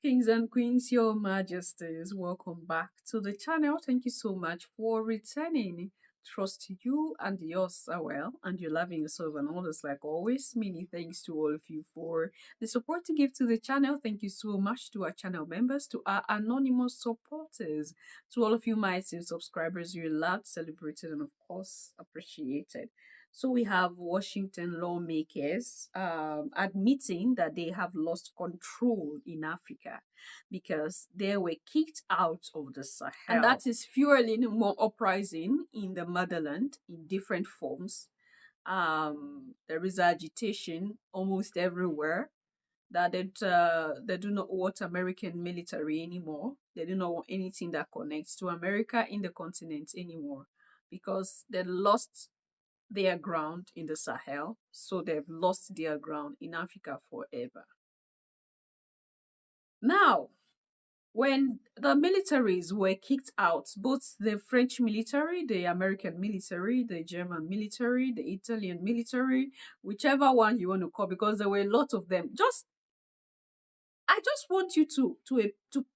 Kings and queens, your majesties, welcome back to the channel. Thank you so much for returning. Trust you and yours are well, and you're loving yourself and others like always. Many thanks to all of you for the support to give to the channel. Thank you so much to our channel members, to our anonymous supporters, to all of you massive subscribers. You're loved, celebrated, and of course appreciated. So we have Washington lawmakers admitting that they have lost control in Africa because they were kicked out of the Sahel. And that is fueling more uprising in the motherland in different forms. There is agitation almost everywhere that they do not want American military anymore. They do not want anything that connects to America in the continent anymore because they lost their ground in the Sahel, so they've lost their ground in Africa forever. Now, when the militaries were kicked out, both the French military, the American military, the German military, the Italian military, whichever one you want to call, because there were a lot of them. I just want you to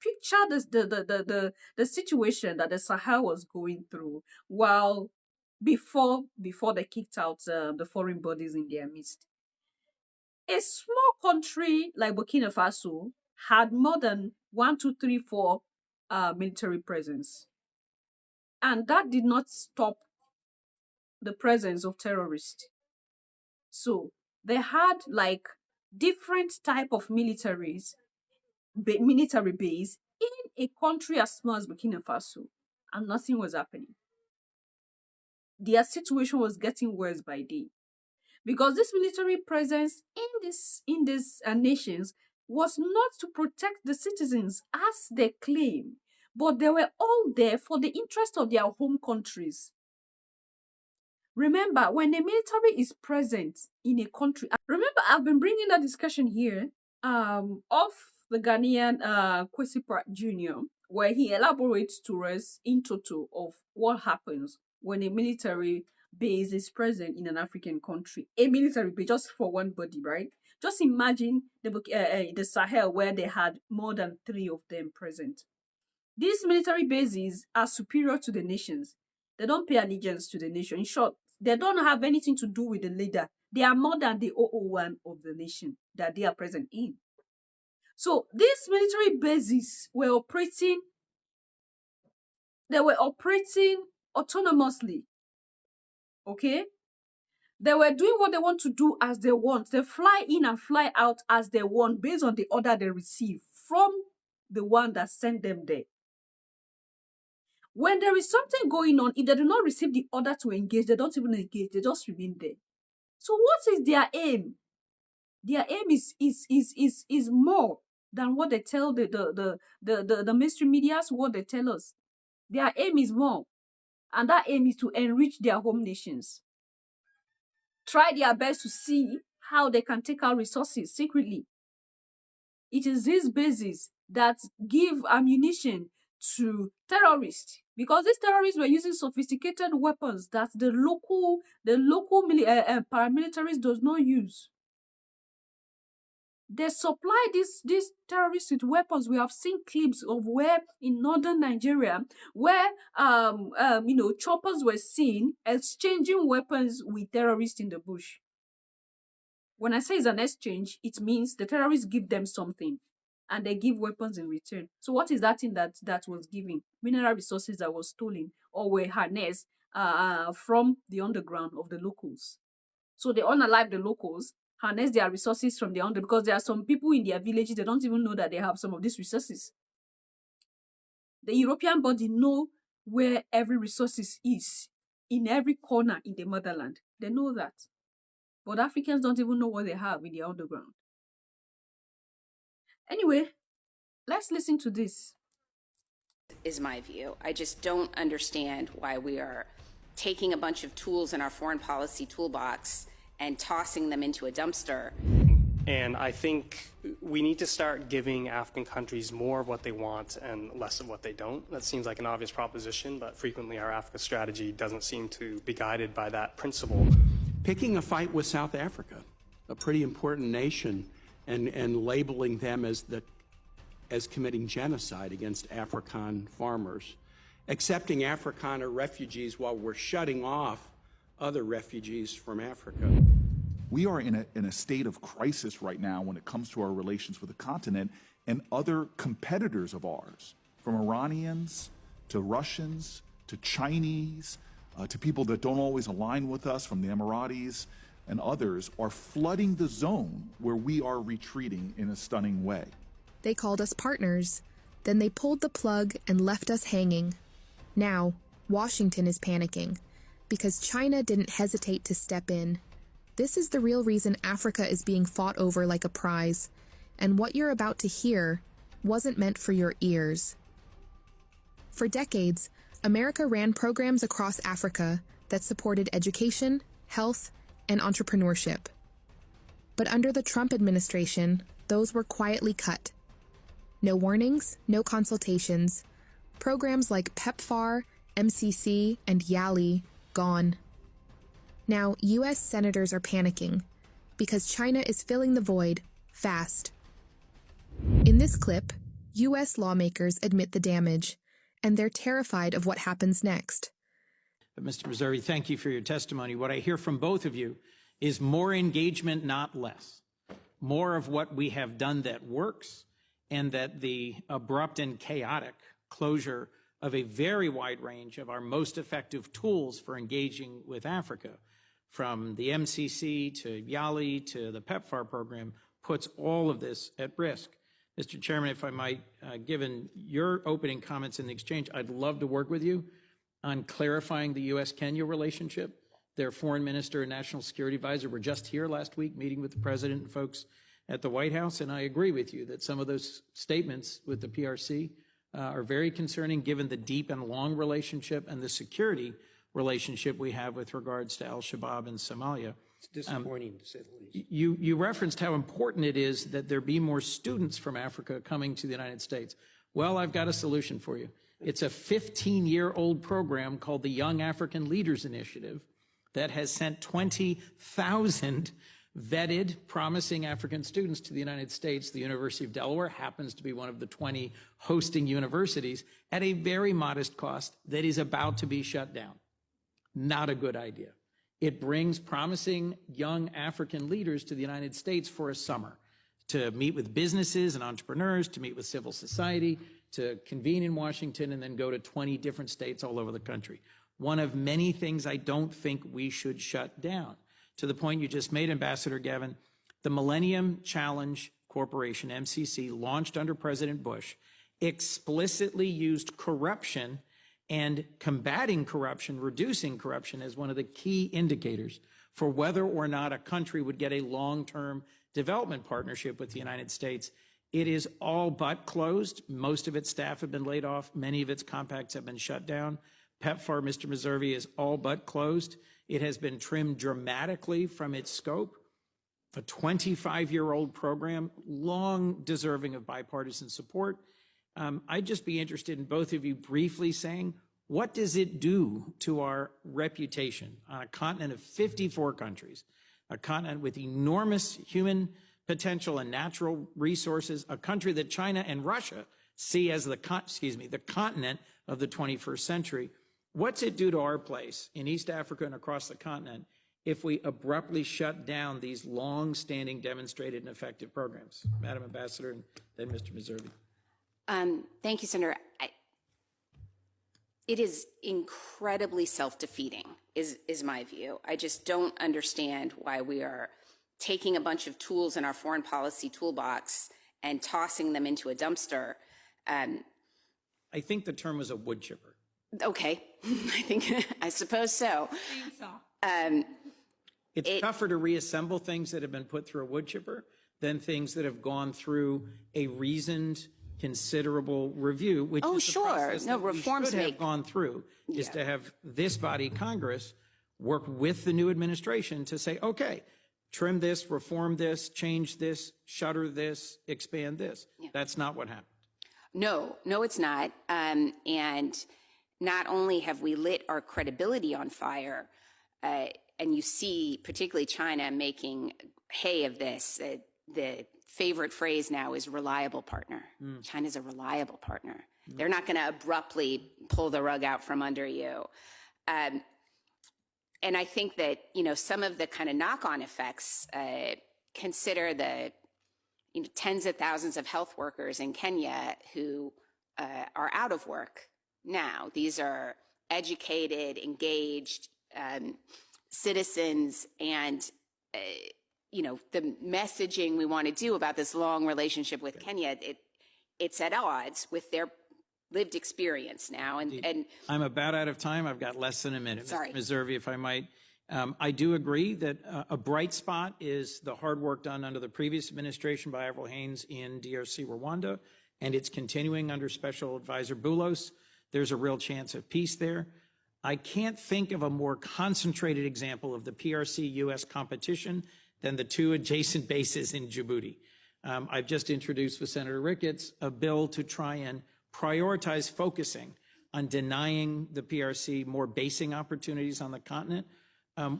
picture the situation that the Sahel was going through while before they kicked out the foreign bodies in their midst. A small country like Burkina Faso had more than 1, 2, 3, 4 military presence. And that did not stop the presence of terrorists. So they had like different type of military base in a country as small as Burkina Faso, and nothing was happening. Their situation was getting worse by day, because this military presence in these nations was not to protect the citizens as they claim, but they were all there for the interest of their home countries. Remember, when a military is present in a country, remember I've been bringing that discussion here of the Ghanaian Kwesi Pratt Jr., where he elaborates to us in total of what happens when a military base is present in an African country. A military base just for one body, right? Just imagine the Sahel, where they had more than 3 of them present. These military bases are superior to the nations. They don't pay allegiance to the nation. In short, they don't have anything to do with the leader. They are more than the 001 of the nation that they are present in. So these military bases were operating autonomously. Okay? They were doing what they want to do as they want. They fly in and fly out as they want based on the order they receive from the one that sent them there. When there is something going on, if they do not receive the order to engage, they don't even engage. They just remain there. So what is their aim? Their aim is more than what they tell the mainstream media, what they tell us. Their aim is more. And that aim is to enrich their home nations. Try their best to see how they can take out resources secretly. It is these bases that give ammunition to terrorists, because these terrorists were using sophisticated weapons that the local paramilitaries does not use. They supply these terrorists with weapons. We have seen clips of where in northern Nigeria, where choppers were seen exchanging weapons with terrorists in the bush. When I say it's an exchange, it means the terrorists give them something and they give weapons in return. So what is that thing that was given? Mineral resources that was stolen or were harnessed from the underground of the locals. So they unalive the locals, harness their resources from the under, because there are some people in their villages, they don't even know that they have some of these resources. The European body know where every resources is in every corner in the motherland. They know that. But Africans don't even know what they have in the underground. Anyway, let's listen to this. Is my view. I just don't understand why we are taking a bunch of tools in our foreign policy toolbox and tossing them into a dumpster. And I think we need to start giving African countries more of what they want and less of what they don't. That seems like an obvious proposition, but frequently our Africa strategy doesn't seem to be guided by that principle. Picking a fight with South Africa, a pretty important nation, and labeling them as the as committing genocide against African farmers, accepting Afrikaner refugees while we're shutting off other refugees from Africa. We are in a state of crisis right now when it comes to our relations with the continent and other competitors of ours, from Iranians to Russians to Chinese to people that don't always align with us, from the Emiratis and others, are flooding the zone where we are retreating in a stunning way. They called us partners. Then they pulled the plug and left us hanging. Now, Washington is panicking because China didn't hesitate to step in. This is the real reason Africa is being fought over like a prize, and what you're about to hear wasn't meant for your ears. For decades, America ran programs across Africa that supported education, health, and entrepreneurship. But under the Trump administration, those were quietly cut. No warnings, no consultations. Programs like PEPFAR, MCC, and YALI gone. Now, U.S. senators are panicking because China is filling the void fast. In this clip, U.S. lawmakers admit the damage, and they're terrified of what happens next. But Mr. Missouri, thank you for your testimony. What I hear from both of you is more engagement, not less. More of what we have done that works, and that the abrupt and chaotic closure of a very wide range of our most effective tools for engaging with Africa, from the MCC to YALI to the PEPFAR program, puts all of this at risk. Mr. Chairman, if I might, given your opening comments in the exchange, I'd love to work with you on clarifying the U.S.-Kenya relationship. Their foreign minister and national security advisor were just here last week meeting with the president and folks at the White House, and I agree with you that some of those statements with the PRC are very concerning given the deep and long relationship and the security relationship we have with regards to al-Shabaab in Somalia. It's disappointing, to say the least. You referenced how important it is that there be more students from Africa coming to the United States. Well, I've got a solution for you. It's a 15-year-old program called the Young African Leaders Initiative that has sent 20,000 vetted, promising African students to the United States. The University of Delaware happens to be one of the 20 hosting universities at a very modest cost that is about to be shut down. Not a good idea. It brings promising young African leaders to the United States for a summer to meet with businesses and entrepreneurs, to meet with civil society, to convene in Washington, and then go to 20 different states all over the country. One of many things I don't think we should shut down. To the point you just made, Ambassador Gavin, the Millennium Challenge Corporation, MCC, launched under President Bush, explicitly used corruption and combating corruption, reducing corruption as one of the key indicators for whether or not a country would get a long-term development partnership with the United States. It is all but closed. Most of its staff have been laid off. Many of its compacts have been shut down. PEPFAR, Mr. Missouri, is all but closed. It has been trimmed dramatically from its scope. A 25-year-old program, long deserving of bipartisan support. I'd just be interested in both of you briefly saying, what does it do to our reputation on a continent of 54 countries, a continent with enormous human potential and natural resources, a country that China and Russia see as the continent of the 21st century? What's it do to our place in East Africa and across the continent if we abruptly shut down these long-standing, demonstrated, and effective programs? Madam Ambassador, and then Mr. Missouri. Thank you, Senator. It is incredibly self-defeating, is my view. I just don't understand why we are taking a bunch of tools in our foreign policy toolbox and tossing them into a dumpster. I think the term was a wood chipper. Okay, I suppose so. It's tougher to reassemble things that have been put through a wood chipper than things that have gone through a reasoned, considerable review, which is the process that reforms we should have gone through, is to have this body, Congress, work with the new administration to say, okay, trim this, reform this, change this, shutter this, expand this. Yeah. That's not what happened. No, it's not. And not only have we lit our credibility on fire, and you see particularly China making hay of this, the favorite phrase now is reliable partner. China's a reliable partner. They're not going to abruptly pull the rug out from under you. And I think that, some of the kind of knock-on effects, consider the tens of thousands of health workers in Kenya who are out of work now. These are educated, engaged citizens, and the messaging we want to do about this long relationship with Kenya, it's at odds with their lived experience now. And I'm about out of time. I've got less than a minute. Sorry. Ms. Zervi, if I might. I do agree that a bright spot is the hard work done under the previous administration by Avril Haines in DRC, Rwanda, and it's continuing under Special Advisor Boulos. There's a real chance of peace there. I can't think of a more concentrated example of the PRC-U.S. competition than the two adjacent bases in Djibouti. I've just introduced with Senator Ricketts a bill to try and prioritize focusing on denying the PRC more basing opportunities on the continent. All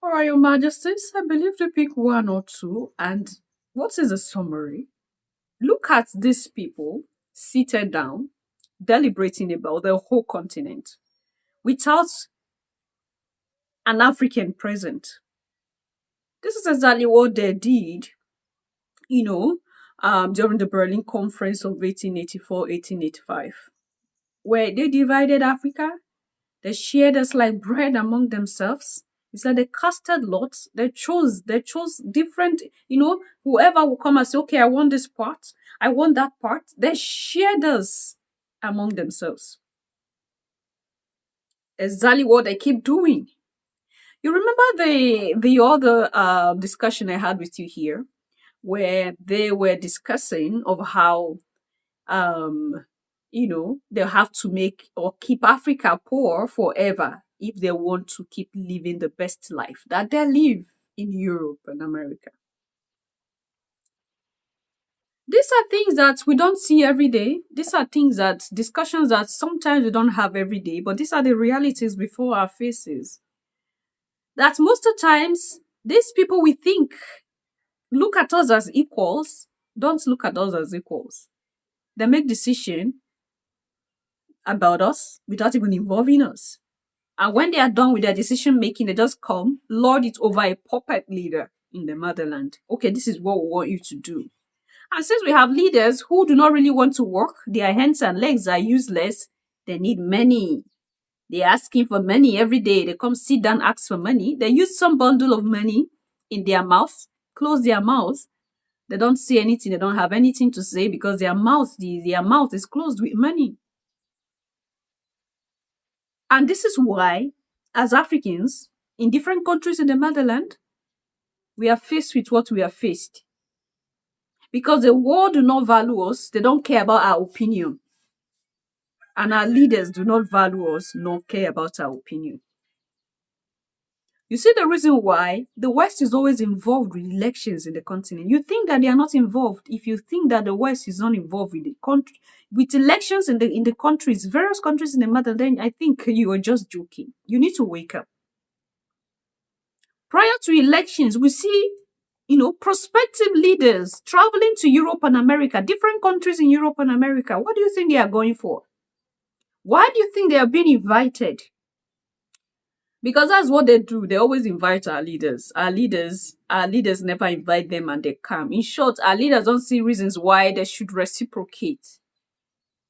right, Your Majesties, I believe to pick one or two. And what is a summary? Look at these people seated down, deliberating about the whole continent without an African present. This is exactly what they did, during the Berlin Conference of 1884-1885, where they divided Africa. They shared us like bread among themselves. It's like they casted lots. They chose different, whoever will come and say, okay, I want this part. I want that part. They shared us among themselves. Exactly what they keep doing. You remember the other discussion I had with you here, where they were discussing of how they'll have to make or keep Africa poor forever if they want to keep living the best life that they live in Europe and America. These are things that we don't see every day. These are discussions that sometimes we don't have every day, but these are the realities before our faces. That most of the times, these people we think look at us as equals, don't look at us as equals. They make decisions about us without even involving us. And when they are done with their decision making, they just come, lord it over a puppet leader in the motherland. Okay, this is what we want you to do. And since we have leaders who do not really want to work, their hands and legs are useless, they need money. They're asking for money every day. They come sit down, ask for money. They use some bundle of money in their mouth, close their mouth. They don't say anything. They don't have anything to say because their mouth is closed with money. And this is why, as Africans, in different countries in the motherland, we are faced with what we are faced. Because the world do not value us, they don't care about our opinion. And our leaders do not value us, nor care about our opinion. You see the reason why the West is always involved with elections in the continent. You think that they are not involved. If you think that the West is not involved with the country, with elections in the countries, various countries in the matter, then I think you are just joking. You need to wake up. Prior to elections, we see, prospective leaders traveling to Europe and America, different countries in Europe and America. What do you think they are going for? Why do you think they are being invited? Because that's what they do. They always invite our leaders. Our leaders never invite them and they come. In short, our leaders don't see reasons why they should reciprocate.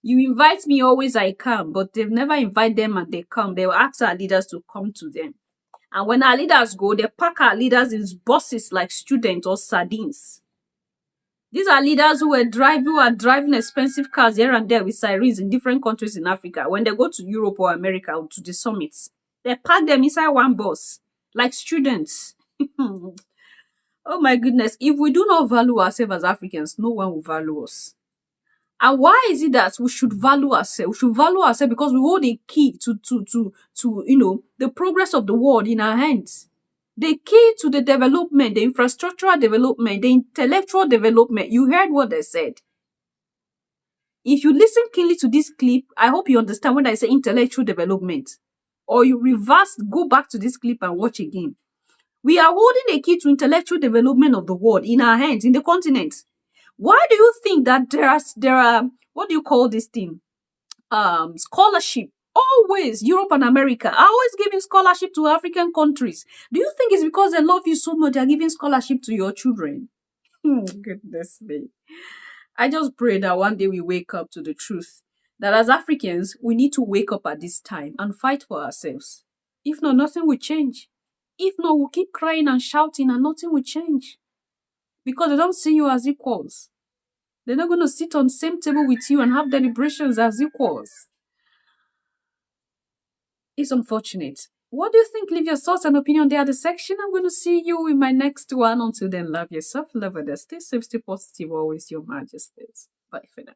You invite me, always I come, but they've never invited them and they come. They will ask our leaders to come to them. And when our leaders go, they pack our leaders in buses like students or sardines. These are leaders who are driving expensive cars here and there with sirens in different countries in Africa. When they go to Europe or America or to the summits, they pack them inside one bus, like students. Oh my goodness. If we do not value ourselves as Africans, no one will value us. And why is it that we should value ourselves? We should value ourselves because we hold the key to the progress of the world in our hands. The key to the development, the infrastructural development, the intellectual development. You heard what they said. If you listen keenly to this clip, I hope you understand when I say intellectual development. Or you go back to this clip and watch again. We are holding a key to intellectual development of the world in our hands, in the continent. Why do you think that there are what do you call this thing? Scholarship. Always Europe and America are always giving scholarship to African countries. Do you think it's because they love you so much they're giving scholarship to your children? Goodness me. I just pray that one day we wake up to the truth that as Africans, we need to wake up at this time and fight for ourselves. If not, nothing will change. If not, we'll keep crying and shouting and nothing will change. Because they don't see you as equals. They're not going to sit on the same table with you and have deliberations as equals. It's unfortunate. What do you think? Leave your thoughts and opinion there at the section. I'm going to see you in my next one. Until then, love yourself, love others, stay safe, stay positive, always your majesties. Bye for now.